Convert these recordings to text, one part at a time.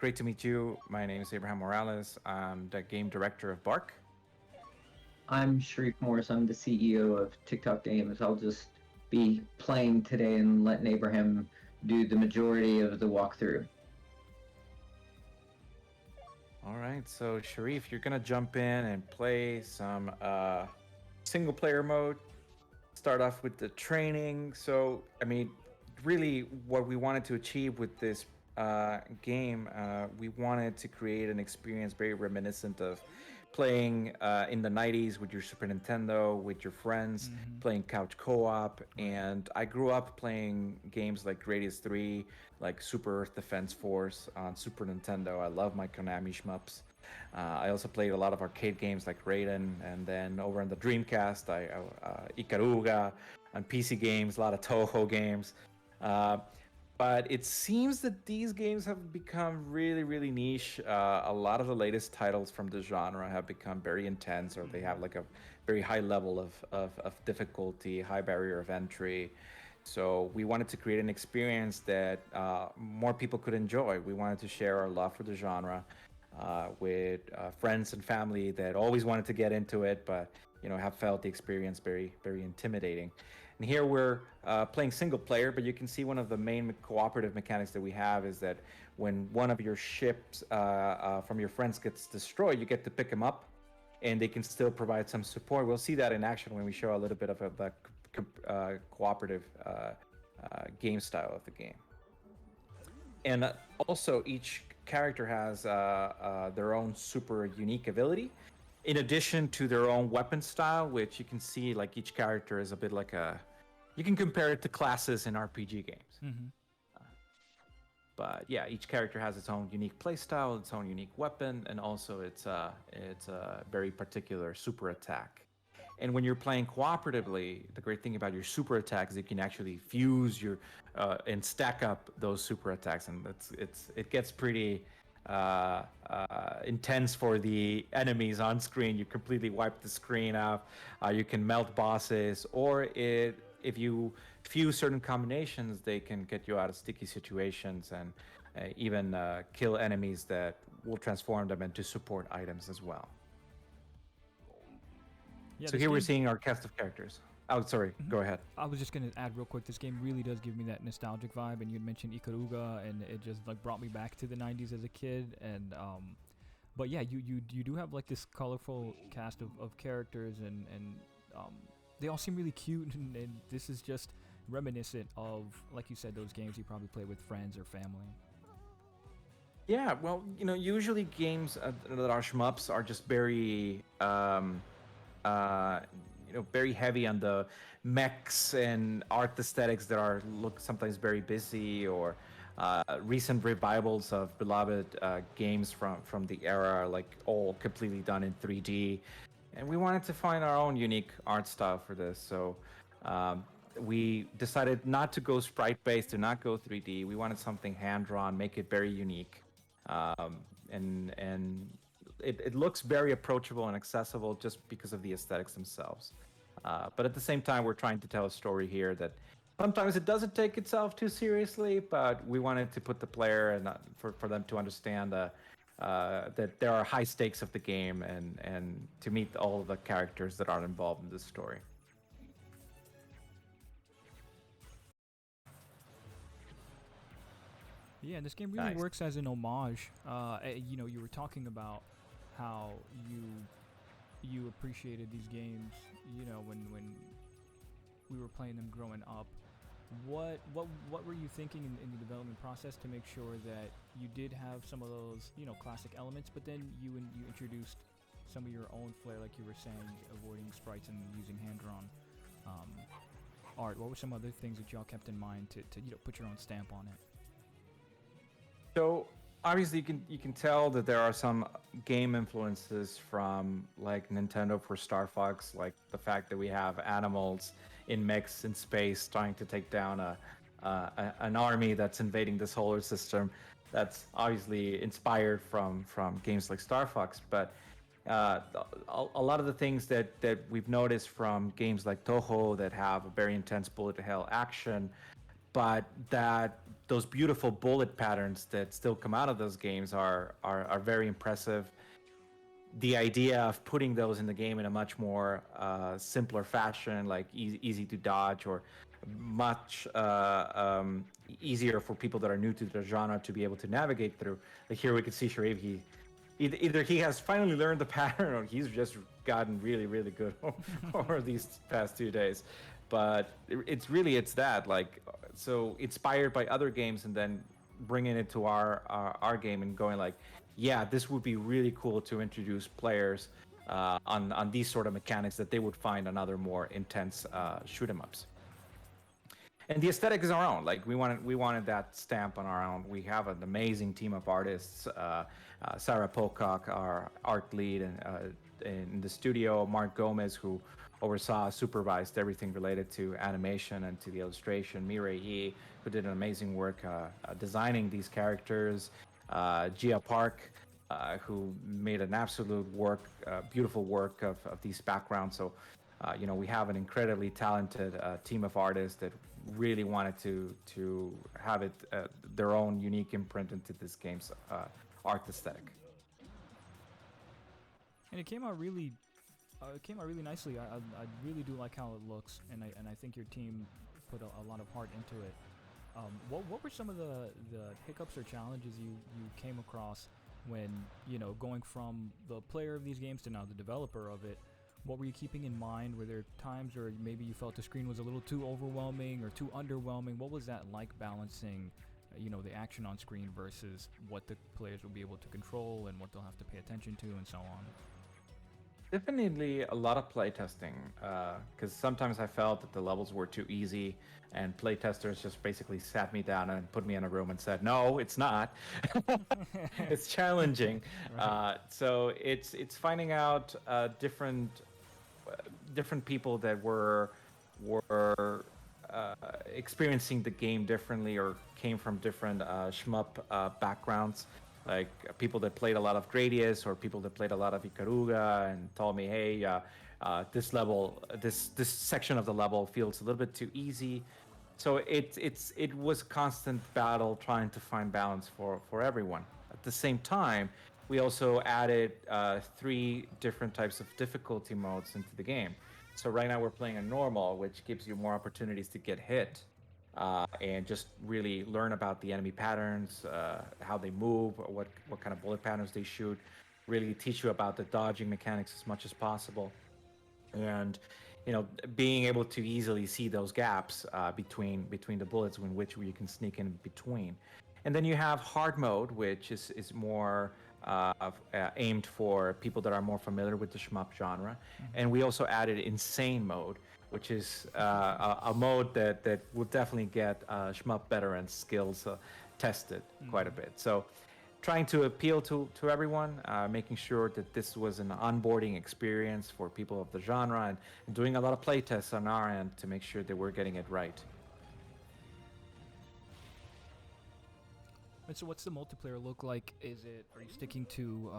great to meet you. My name is Abraham Morales. I'm the game director of B.Ark. I'm Sharif Morris. I'm the CEO of TikTok Games. I'll just be playing today and letting Abraham do the majority of the walkthrough. All right, so Sharif, you're gonna jump in and play some single player mode. Start off with the training. So, I mean, really, what we wanted to achieve with this game, we wanted to create an experience very reminiscent of playing in the 90s with your Super Nintendo, with your friends, Mm-hmm. playing couch co op. Right. And I grew up playing games like Gradius 3, like Super Earth Defense Force on Super Nintendo. I love my Konami shmups. I also played a lot of arcade games like Raiden, and then over on the Dreamcast, Ikaruga, on PC games, a lot of Toho games. Uh, but it seems that these games have become really, really niche. A lot of the latest titles from the genre have become very intense, or they Mm-hmm. have like a very high level of difficulty, high barrier of entry. So we wanted to create an experience that more people could enjoy. We wanted to share our love for the genre with friends and family that always wanted to get into it, but have felt the experience very, very intimidating. And here we're playing single player, but you can see one of the main cooperative mechanics that we have is that when one of your ships from your friends gets destroyed, you get to pick them up, and they can still provide some support. We'll see that in action when we show a little bit of the cooperative game style of the game. And also, each character has their own super unique ability, in addition to their own weapon style, which you can see like each character is a bit like a. You can compare it to classes in RPG games. Mm-hmm. But yeah, each character has its own unique playstyle, its own unique weapon, and also its very particular super attack. And when you're playing cooperatively, the great thing about your super attacks is you can actually fuse your and stack up those super attacks, and it gets pretty intense for the enemies on screen. You completely wipe the screen out. You can melt bosses, or if you fuse certain combinations, they can get you out of sticky situations and even kill enemies that will transform them into support items as well. Yeah, So this here we're game. seeing our cast of characters. Oh, sorry. Mhm. Go ahead. I was just gonna add real quick. This game really does give me that nostalgic vibe, and you had mentioned Ikaruga, and it just like brought me back to the '90s as a kid. And but yeah, you do have like this colorful cast of characters, and they all seem really cute, and this is just reminiscent of, like you said, those games you probably play with friends or family. Yeah, well, usually games that are shmups are just very, uh, very heavy on the mechs and art aesthetics that are look sometimes very busy, or recent revivals of beloved games from the era, like all completely done in 3D. And we wanted to find our own unique art style for this, so um, we decided not to go sprite based, to not go 3D. We wanted something hand drawn, make it very unique, um, and it looks very approachable and accessible just because of the aesthetics themselves. But at the same time, we're trying to tell a story here that sometimes it doesn't take itself too seriously, but we wanted to put the player and for them to understand that there are high stakes of the game, and to meet all of the characters that are involved in this story. Yeah, this game really Nice. works as an homage. You were talking about how you appreciated these games. When we were playing them growing up. What were you thinking in the development process to make sure that you did have some of those classic elements, but then you introduced some of your own flair, like you were saying, avoiding sprites and using hand drawn um, art. What were some other things that y'all kept in mind to put your own stamp on it? So obviously you can tell that there are some game influences from like Nintendo for Star Fox, like the fact that we have animals in mechs in space trying to take down an army that's invading the solar system. That's obviously inspired from games like Star Fox, but a lot of the things that we've noticed from games like Toho that have a very intense bullet hell action but that those beautiful bullet patterns that still come out of those games are very impressive. The idea of putting those in the game in a much more simpler fashion, like easy to dodge, or much easier for people that are new to the genre to be able to navigate through. Like here we can see Sharif, either he has finally learned the pattern, or he's just gotten really, really good over these past 2 days. But it's that, like, so inspired by other games and then bringing it to our game and going like, yeah, this would be really cool to introduce players on these sort of mechanics that they would find on other more intense shoot 'em ups. And the aesthetic is our own. Like we wanted that stamp on our own. We have an amazing team of artists. Sarah Pocock, our art lead, and in the studio, Mark Gomez, who oversaw, supervised everything related to animation and to the illustration. Mireille Yi, who did an amazing work designing these characters. Gia Park, who made an absolute beautiful work of these backgrounds. So, we have an incredibly talented team of artists that really wanted to have it their own unique imprint into this game's art aesthetic. And it came out really nicely. I really do like how it looks, and I think your team put a lot of heart into it. What were some of the hiccups or challenges you came across when going from the player of these games to now the developer of it? What were you keeping in mind? Were there times where maybe you felt the screen was a little too overwhelming or too underwhelming? What was that like, balancing the action on screen versus what the players will be able to control and what they'll have to pay attention to and so on? Definitely a lot of playtesting, because sometimes I felt that the levels were too easy, and playtesters just basically sat me down and put me in a room and said, "No, it's not. It's challenging." Right. So it's finding out different people that were experiencing the game differently or came from different shmup backgrounds, like people that played a lot of Gradius or people that played a lot of Ikaruga, and told me, hey, this level, this section of the level feels a little bit too easy. So it was constant battle trying to find balance for everyone. At the same time, we also added 3 different types of difficulty modes into the game. So right now we're playing a normal, which gives you more opportunities to get hit and just really learn about the enemy patterns, how they move, what kind of bullet patterns they shoot. Really teach you about the dodging mechanics as much as possible, and being able to easily see those gaps between the bullets in which you can sneak in between. And then you have hard mode, which is more aimed for people that are more familiar with the shmup genre. And we also added insane mode, which is a mode that will definitely get shmup veterans' skills tested quite a bit. So trying to appeal to everyone, making sure that this was an onboarding experience for people of the genre, and doing a lot of playtests on our end to make sure that we're getting it right. And so, what's the multiplayer look like? Are you sticking to,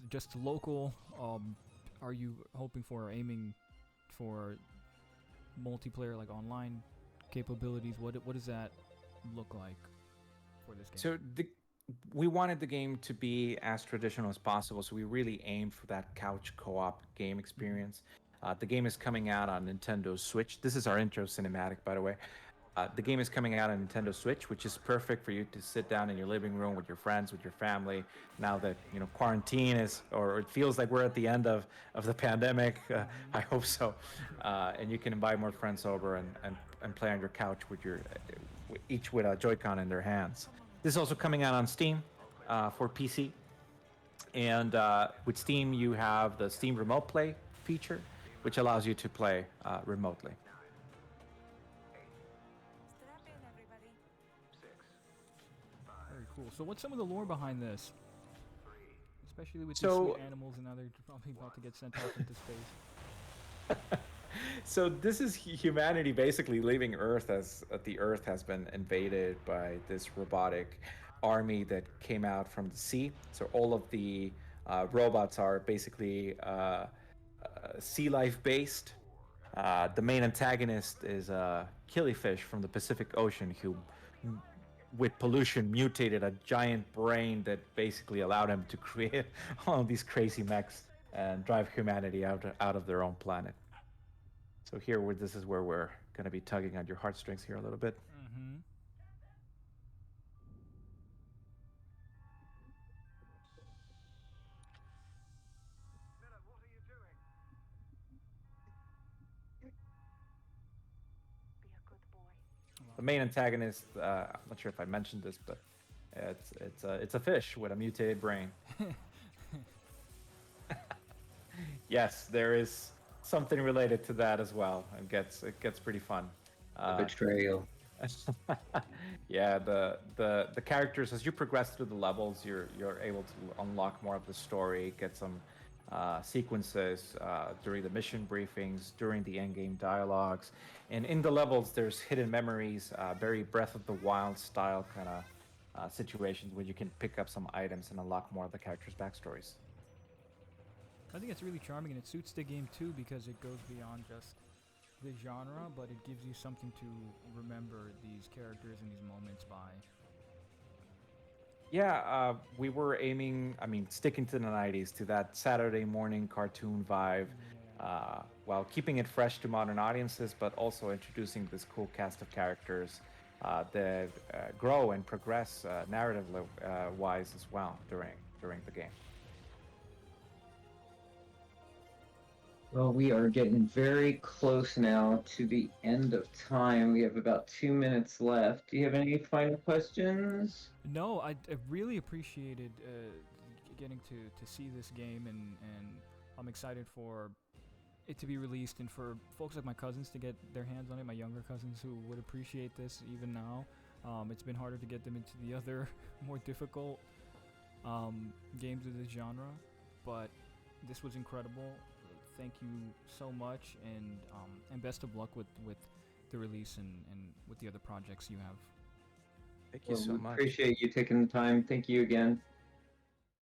just local? Are you hoping for or aiming for multiplayer, like online capabilities? What does that look like for this game? So we wanted the game to be as traditional as possible, so we really aimed for that couch co-op game experience. The game is coming out on Nintendo Switch. This is our intro cinematic, by the way. The game is coming out on Nintendo Switch, which is perfect for you to sit down in your living room with your friends, with your family. Now that quarantine is, or it feels like we're at the end of the pandemic, I hope so. And you can invite more friends over and play on your couch with each with a Joy-Con in their hands. This is also coming out on Steam for PC. And with Steam, you have the Steam Remote Play feature, which allows you to play remotely. Very cool. So, what's some of the lore behind this? Especially with these So- sweet animals, and now they're probably about to get sent off into space. So this is humanity basically leaving Earth as the Earth has been invaded by this robotic army that came out from the sea. So all of the robots are basically sea life based. The main antagonist is killifish from the Pacific Ocean who, with pollution, mutated a giant brain that basically allowed him to create all of these crazy mechs and drive humanity out of their own planet. So here, this is where we're going to be tugging at your heartstrings here a little bit. Mm-hmm. The main antagonist, I'm not sure if I mentioned this, but it's a fish with a mutated brain. Yes, there is something related to that as well. It gets pretty fun. Betrayal. Yeah, the characters, as you progress through the levels, you're able to unlock more of the story, get some sequences during the mission briefings, during the end-game dialogues, and in the levels there's hidden memories, very Breath of the Wild style kind of situations where you can pick up some items and unlock more of the characters' backstories. I think it's really charming, and it suits the game too because it goes beyond just the genre, but it gives you something to remember these characters and these moments by. Yeah, we were aiming, I mean, sticking to the 90s, to that Saturday morning cartoon vibe, while keeping it fresh to modern audiences, but also introducing this cool cast of characters that grow and progress narrative wise as well during the game. Well, we are getting very close now to the end of time. We have about 2 minutes left. Do you have any final questions? No, I really appreciated getting to see this game, and I'm excited for it to be released and for folks like my cousins to get their hands on it, my younger cousins who would appreciate this even now. It's been harder to get them into the other more difficult games of this genre, but this was incredible. Thank you so much, and best of luck with the release and with the other projects you have. Thank you so We much. appreciate you taking the time. Thank you again.